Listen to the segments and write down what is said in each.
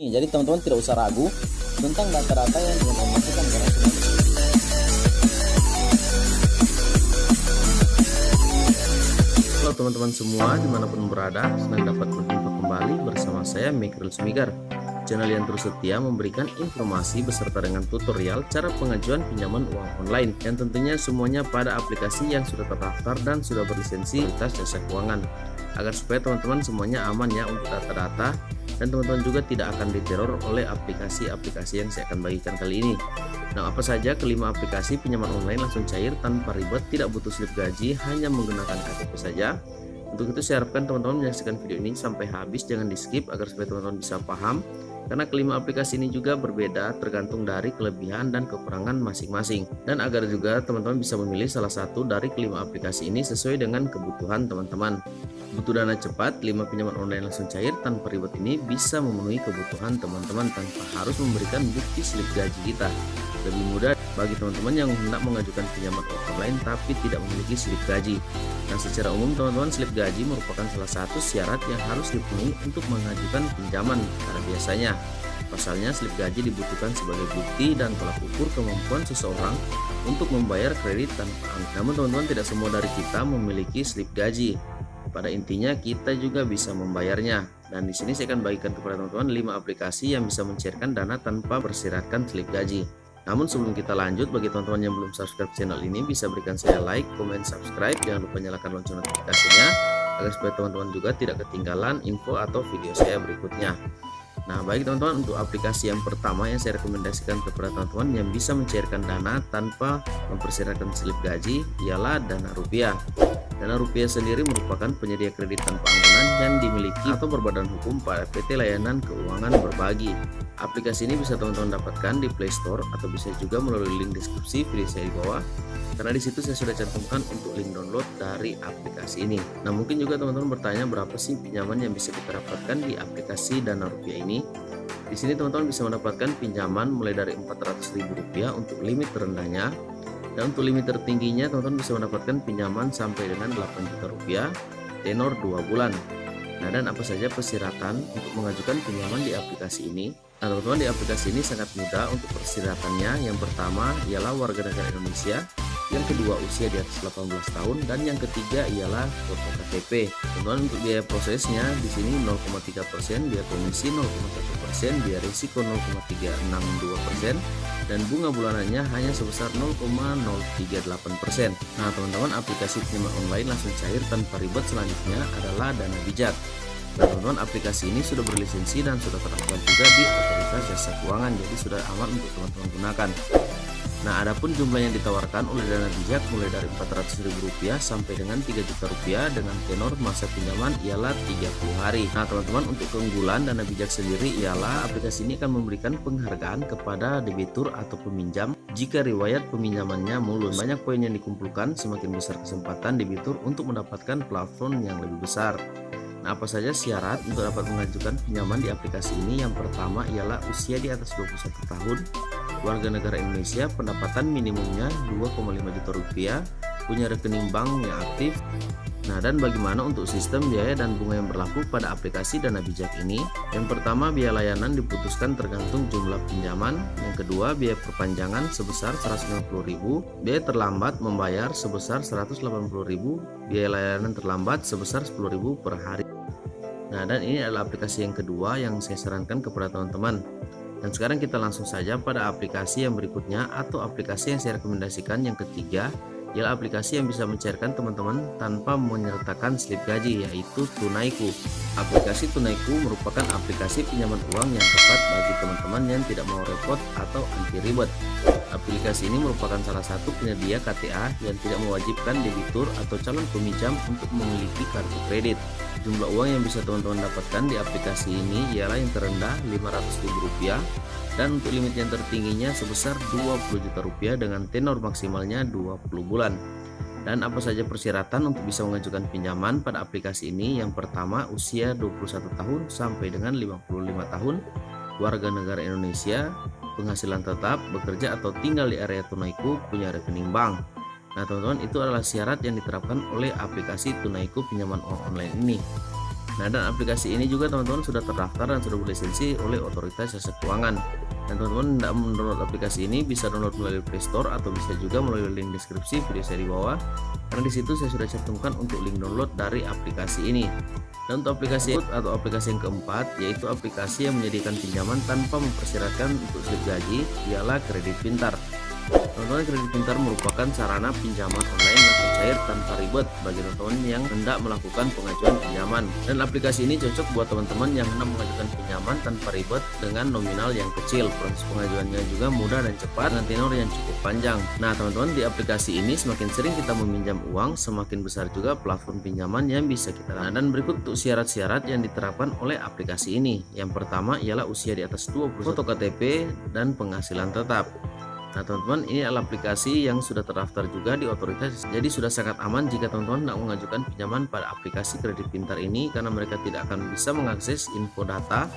Nih, jadi teman-teman tidak usah ragu tentang data-data yang teman-teman masukkan karena sudah. Halo teman-teman semua dimanapun berada, senang dapat berjumpa kembali bersama saya Michael Sumigar, channel yang terus setia memberikan informasi beserta dengan tutorial cara pengajuan pinjaman uang online yang tentunya semuanya pada aplikasi yang sudah terdaftar dan sudah berlisensi Otoritas Jasa Keuangan, agar supaya teman-teman semuanya aman ya untuk data-data dan teman-teman juga tidak akan diteror oleh aplikasi-aplikasi yang saya akan bagikan kali ini. Nah, apa saja kelima aplikasi pinjaman online langsung cair tanpa ribet, tidak butuh slip gaji, hanya menggunakan KTP saja. Untuk itu saya harapkan teman-teman menyaksikan video ini sampai habis, jangan di skip agar supaya teman-teman bisa paham, karena kelima aplikasi ini juga berbeda tergantung dari kelebihan dan kekurangan masing-masing, dan agar juga teman-teman bisa memilih salah satu dari kelima aplikasi ini sesuai dengan kebutuhan teman-teman. Butuh dana cepat, 5 pinjaman online langsung cair tanpa ribet ini bisa memenuhi kebutuhan teman-teman tanpa harus memberikan bukti slip gaji kita. Lebih mudah bagi teman-teman yang hendak mengajukan pinjaman online tapi tidak memiliki slip gaji. Nah, secara umum teman-teman, slip gaji merupakan salah satu syarat yang harus dipenuhi untuk mengajukan pinjaman pada biasanya. Pasalnya, slip gaji dibutuhkan sebagai bukti dan tolak ukur kemampuan seseorang untuk membayar kredit tanpa angka. Namun teman-teman, tidak semua dari kita memiliki slip gaji. Pada intinya kita juga bisa membayarnya. Dan di sini saya akan bagikan kepada teman-teman 5 aplikasi yang bisa mencairkan dana tanpa bersyaratkan slip gaji. Namun sebelum kita lanjut, bagi teman-teman yang belum subscribe channel ini bisa berikan saya like, comment, subscribe, jangan lupa nyalakan lonceng notifikasinya agar supaya teman-teman juga tidak ketinggalan info atau video saya berikutnya. Nah, baik teman-teman, untuk aplikasi yang pertama yang saya rekomendasikan kepada teman-teman yang bisa mencairkan dana tanpa mempersyaratkan slip gaji ialah Dana Rupiah. Dana Rupiah sendiri merupakan penyedia kredit tanpa anggaran yang dimiliki atau berbadan hukum pada PT Layanan Keuangan Berbagi. Aplikasi ini bisa teman-teman dapatkan di Play Store atau bisa juga melalui link deskripsi video saya di bawah. Karena di situ saya sudah cantumkan untuk link download dari aplikasi ini. Nah, mungkin juga teman-teman bertanya berapa sih pinjaman yang bisa kita dapatkan di aplikasi Dana Rupiah ini. Di sini teman-teman bisa mendapatkan pinjaman mulai dari Rp400.000 untuk limit terendahnya. Dan untuk limit tertingginya teman-teman bisa mendapatkan pinjaman sampai dengan Rp8 juta, tenor 2 bulan. Nah, dan apa saja persyaratan untuk mengajukan pinjaman di aplikasi ini? Nah, teman-teman, di aplikasi ini sangat mudah untuk persyaratannya. Yang pertama ialah warga negara Indonesia, yang kedua usia di atas 18 tahun, dan yang ketiga ialah foto KTP. Teman-teman, untuk biaya prosesnya di sini 0,3%, biaya komisi 0,1%, biaya risiko 0,362%, dan bunga bulanannya hanya sebesar 0,038%. Nah, teman-teman, aplikasi pinjaman online langsung cair tanpa ribet selanjutnya adalah Dana Bijak. Nah, teman-teman, aplikasi ini sudah berlisensi dan sudah terdaftar juga di Otoritas Jasa Keuangan, jadi sudah aman untuk teman-teman gunakan. Nah, adapun jumlah yang ditawarkan oleh Dana Bijak mulai dari Rp400.000 sampai dengan Rp3 juta dengan tenor masa pinjaman ialah 30 hari. Nah, teman-teman, untuk keunggulan Dana Bijak sendiri ialah aplikasi ini akan memberikan penghargaan kepada debitur atau peminjam jika riwayat peminjamannya mulus. Banyak poin yang dikumpulkan, semakin besar kesempatan debitur untuk mendapatkan plafon yang lebih besar. Nah, apa saja syarat untuk dapat mengajukan pinjaman di aplikasi ini? Yang pertama ialah usia di atas 21 tahun, warga negara Indonesia, pendapatan minimumnya Rp2,5 juta, punya rekening bank yang aktif. Nah, dan bagaimana untuk sistem biaya dan bunga yang berlaku pada aplikasi Dana Bijak ini? Yang pertama, biaya layanan diputuskan tergantung jumlah pinjaman. Yang kedua, biaya perpanjangan sebesar Rp150.000, biaya terlambat membayar sebesar Rp180.000, biaya layanan terlambat sebesar Rp10.000 per hari. Nah, dan ini adalah aplikasi yang kedua yang saya sarankan kepada teman-teman. Dan sekarang kita langsung saja pada aplikasi yang berikutnya, atau aplikasi yang saya rekomendasikan yang ketiga, ialah aplikasi yang bisa mencairkan teman-teman tanpa menyertakan slip gaji, yaitu Tunaiku. Aplikasi Tunaiku merupakan aplikasi pinjaman uang yang tepat bagi teman-teman yang tidak mau repot atau anti ribet. Aplikasi ini merupakan salah satu penyedia KTA yang tidak mewajibkan debitur atau calon peminjam untuk memiliki kartu kredit. Jumlah uang yang bisa teman-teman dapatkan di aplikasi ini ialah yang terendah Rp500.000 dan untuk limit yang tertingginya sebesar Rp20 juta dengan tenor maksimalnya 20 bulan. Dan apa saja persyaratan untuk bisa mengajukan pinjaman pada aplikasi ini? Yang pertama, usia 21 tahun sampai dengan 55 tahun, warga negara Indonesia, penghasilan tetap, bekerja atau tinggal di area Tunaiku, punya rekening bank. Nah, teman-teman, itu adalah syarat yang diterapkan oleh aplikasi Tunaiku pinjaman uang online ini. Nah, dan aplikasi ini juga teman-teman sudah terdaftar dan sudah berlisensi oleh Otoritas Jasa Keuangan. Dan teman-teman tidak mendownload aplikasi ini bisa download melalui Play Store atau bisa juga melalui link deskripsi video saya di bawah. Karena di situ saya sudah cantumkan untuk link download dari aplikasi ini. Dan untuk aplikasi yang keempat, yaitu aplikasi yang menyediakan pinjaman tanpa mempersyaratkan untuk slip gaji, ialah Kredit Pintar. Teman-teman, Kredit Pintar merupakan sarana pinjaman online langsung cair tanpa ribet bagi teman-teman yang hendak melakukan pengajuan pinjaman. Dan aplikasi ini cocok buat teman-teman yang hendak mengajukan pinjaman tanpa ribet dengan nominal yang kecil. Proses pengajuannya juga mudah dan cepat dengan tenor yang cukup panjang. Nah, teman-teman, di aplikasi ini semakin sering kita meminjam uang, semakin besar juga platform pinjaman yang bisa kita lakukan. Dan berikut untuk syarat-syarat yang diterapkan oleh aplikasi ini. Yang pertama ialah usia di atas 20, foto KTP, dan penghasilan tetap. Nah, teman-teman, ini adalah aplikasi yang sudah terdaftar juga di otoritas, jadi sudah sangat aman jika teman-teman tidak mengajukan pinjaman pada aplikasi Kredit Pintar ini, karena mereka tidak akan bisa mengakses info data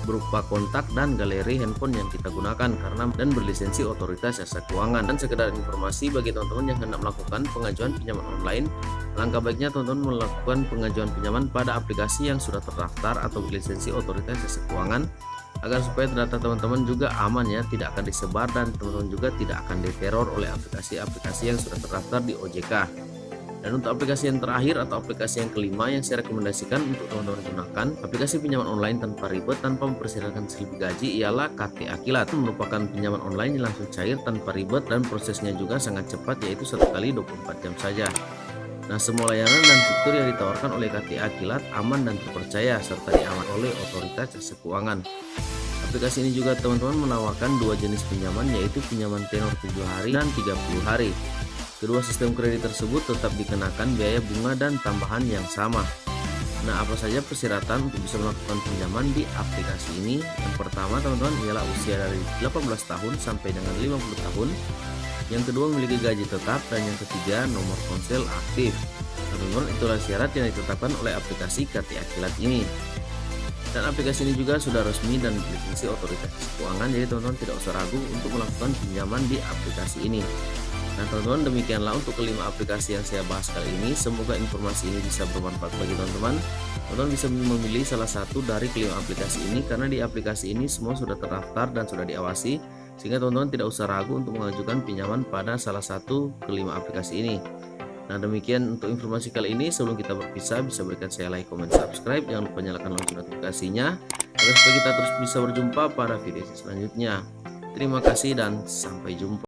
berupa kontak dan galeri handphone yang kita gunakan karena dan berlisensi Otoritas Jasa Keuangan. Dan sekedar informasi bagi teman-teman yang hendak melakukan pengajuan pinjaman online, langkah baiknya teman-teman melakukan pengajuan pinjaman pada aplikasi yang sudah terdaftar atau berlisensi Otoritas Jasa Keuangan, agar supaya data teman-teman juga aman ya, tidak akan disebar dan teman-teman juga tidak akan diteror oleh aplikasi-aplikasi yang sudah terdaftar di OJK. Dan untuk aplikasi yang terakhir atau aplikasi yang kelima yang saya rekomendasikan untuk teman-teman gunakan, aplikasi pinjaman online tanpa ribet tanpa mempersyaratkan slip gaji, ialah KTA Kilat. Merupakan pinjaman online yang langsung cair tanpa ribet dan prosesnya juga sangat cepat, yaitu 1 kali 24 jam saja. Nah, semua layanan dan fitur yang ditawarkan oleh KTA Kilat aman dan terpercaya serta diamankan oleh Otoritas Jasa Keuangan. Aplikasi ini juga teman-teman menawarkan dua jenis pinjaman, yaitu pinjaman tenor 7 hari dan 30 hari. Kedua sistem kredit tersebut tetap dikenakan biaya bunga dan tambahan yang sama. Nah, apa saja persyaratan untuk bisa melakukan pinjaman di aplikasi ini? Yang pertama, teman-teman, ialah usia dari 18 tahun sampai dengan 50 tahun. Yang kedua, memiliki gaji tetap. Dan yang ketiga, nomor ponsel aktif. Nah, teman-teman, itulah syarat yang ditetapkan oleh aplikasi KTA Kilat ini. Dan aplikasi ini juga sudah resmi dan berlisensi Otoritas Keuangan, jadi teman-teman tidak usah ragu untuk melakukan pinjaman di aplikasi ini. Nah, teman-teman, demikianlah untuk kelima aplikasi yang saya bahas kali ini. Semoga informasi ini bisa bermanfaat bagi teman-teman. Teman-teman bisa memilih salah satu dari kelima aplikasi ini, karena di aplikasi ini semua sudah terdaftar dan sudah diawasi, sehingga teman-teman tidak usah ragu untuk mengajukan pinjaman pada salah satu kelima aplikasi ini. Nah, demikian untuk informasi kali ini. Sebelum kita berpisah, bisa berikan saya like, comment, subscribe. Jangan lupa nyalakan lonceng notifikasinya agar supaya kita terus bisa berjumpa pada video selanjutnya. Terima kasih dan sampai jumpa.